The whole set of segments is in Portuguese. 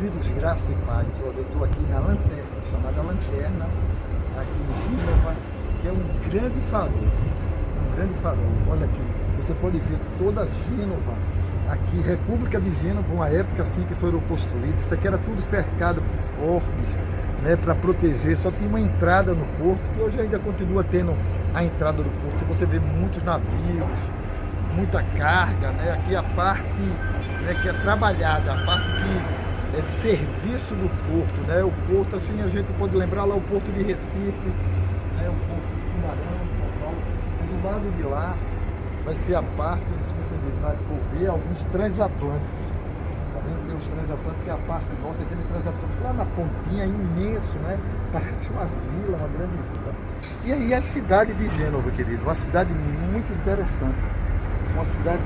Queridos, graça e paz. Olha, eu estou aqui na lanterna, chamada Lanterna, aqui em Gênova, que é um grande farol. Um grande farol. Olha aqui, você pode ver toda Gênova, aqui, República de Gênova, uma época assim que foram construídas. Isso aqui era tudo cercado por fortes, né, para proteger. Só tinha uma entrada no porto, que hoje ainda continua tendo a entrada do porto. Se você vê muitos navios, muita carga, né? Aqui a parte, né, que é trabalhada, a parte que é de serviço do porto, né? O porto, assim, a gente pode lembrar lá o porto de Recife, né? O porto de Tubarão, de São Paulo. E do lado de lá vai ser a parte, se você for ver, alguns transatlânticos. Tá vendo? Tem os transatlânticos, que é a parte norte, aquele transatlântico lá na pontinha, imenso, né? Parece uma vila, uma grande vila. E aí a cidade de Gênova, querido, uma cidade muito interessante. Uma cidade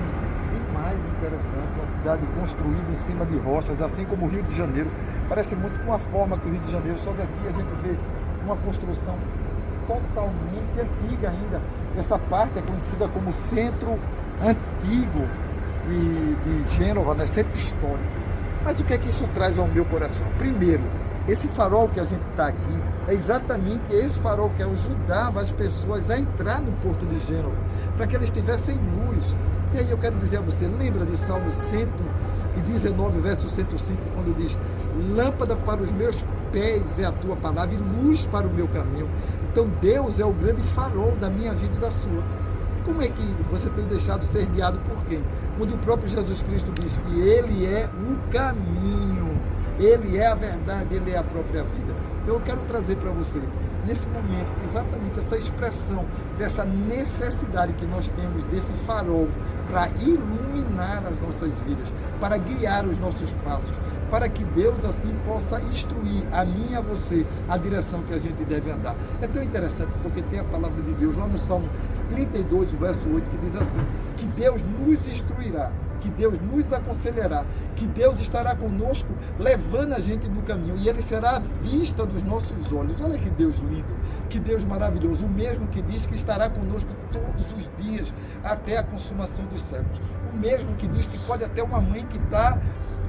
demais interessante, uma cidade construída em cima de rochas, assim como o Rio de Janeiro. Parece muito com a forma que o Rio de Janeiro, só que aqui a gente vê uma construção totalmente antiga ainda. Essa parte é conhecida como Centro Antigo de Gênova, né? Centro Histórico. Mas o que é que isso traz ao meu coração? Primeiro, esse farol que a gente está aqui, é exatamente esse farol que ajudava as pessoas a entrar no porto de Gênova, para que eles tivessem luz. E aí eu quero dizer a você, lembra de Salmo 119, verso 105, quando diz: lâmpada para os meus pés é a tua palavra e luz para o meu caminho. Então Deus é o grande farol da minha vida e da sua. Como é que você tem deixado ser guiado por quem? Onde o próprio Jesus Cristo diz que Ele é o caminho, Ele é a verdade, Ele é a própria vida. Então eu quero trazer para você, nesse momento, exatamente essa expressão, dessa necessidade que nós temos desse farol para iluminar as nossas vidas, para guiar os nossos passos, para que Deus assim possa instruir a mim e a você a direção que a gente deve andar. É tão interessante porque tem a palavra de Deus lá no Salmo 32, verso 8, que diz assim, que Deus nos instruirá, que Deus nos aconselhará, que Deus estará conosco, levando a gente no caminho, e Ele será à vista dos nossos olhos. Olha que Deus lindo, que Deus maravilhoso, o mesmo que diz que estará conosco todos os dias, até a consumação dos séculos. O mesmo que diz que pode até uma mãe que está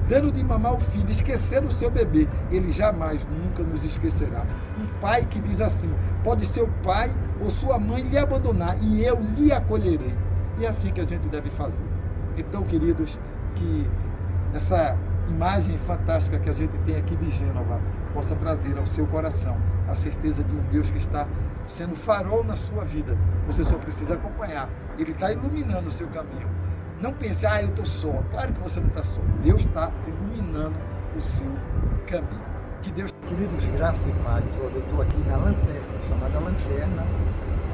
dando de mamar o filho, esquecer o seu bebê, Ele jamais, nunca nos esquecerá. Um pai que diz assim, pode ser o pai ou sua mãe lhe abandonar, e eu lhe acolherei. E é assim que a gente deve fazer. Então, queridos, que essa imagem fantástica que a gente tem aqui de Gênova possa trazer ao seu coração a certeza de um Deus que está sendo farol na sua vida. Você só precisa acompanhar. Ele está iluminando o seu caminho. Não pense, eu estou só. Claro que você não está só. Deus está iluminando o seu caminho. Que Deus... Queridos, graça e paz. Olha, eu estou aqui na lanterna, chamada Lanterna,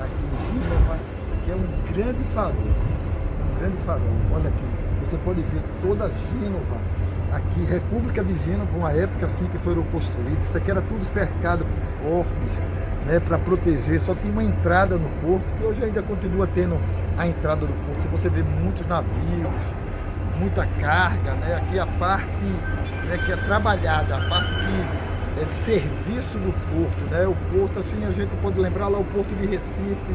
aqui em Gênova, que é um grande farol. Um grande farol. Olha aqui, você pode ver toda Gênova, aqui, República de Gênova, uma época assim que foram construídas. Isso aqui era tudo cercado por fortes, né, para proteger. Só tinha uma entrada no porto, que hoje ainda continua tendo a entrada do porto. Se você vê muitos navios, muita carga, né? Aqui a parte, né, que é trabalhada, a parte que é de serviço do porto, né? O porto, assim, a gente pode lembrar lá o porto de Recife,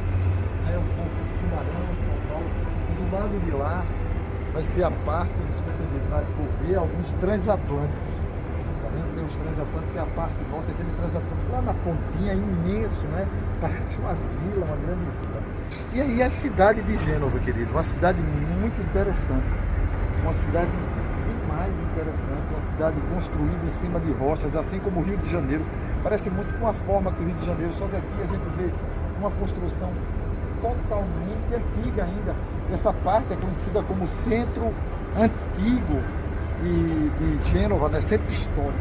né? O porto de Tubarão, de São Paulo. E do lado de lá vai ser a parte, se você for ver, alguns transatlânticos. Tá vendo? Tem os transatlânticos, que é a parte norte, aquele transatlântico lá na pontinha, imenso, né? Parece uma vila, uma grande vila. E aí a cidade de Gênova, querido, uma cidade muito interessante, uma cidade demais interessante, uma cidade construída em cima de rochas, assim como o Rio de Janeiro. Parece muito com a forma que o Rio de Janeiro, só que aqui a gente vê uma construção totalmente antiga ainda. Essa parte é conhecida como Centro Antigo de Gênova, né? Centro Histórico.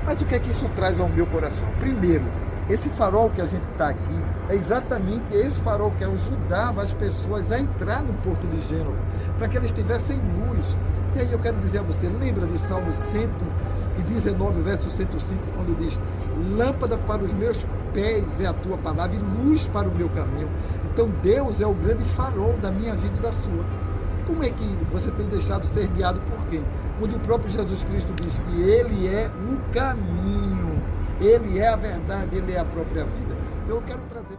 Mas o que é que isso traz ao meu coração? Primeiro, esse farol que a gente está aqui, é exatamente esse farol que ajudava as pessoas a entrar no porto de Gênova, para que eles tivessem luz. E aí eu quero dizer a você, lembra de Salmo 119, verso 105, quando diz: lâmpada para os meus pés é a tua palavra e luz para o meu caminho. Então Deus é o grande farol da minha vida e da sua. Como é que você tem deixado ser guiado por quem? Onde o próprio Jesus Cristo diz que Ele é o caminho, Ele é a verdade, Ele é a própria vida. Então eu quero trazer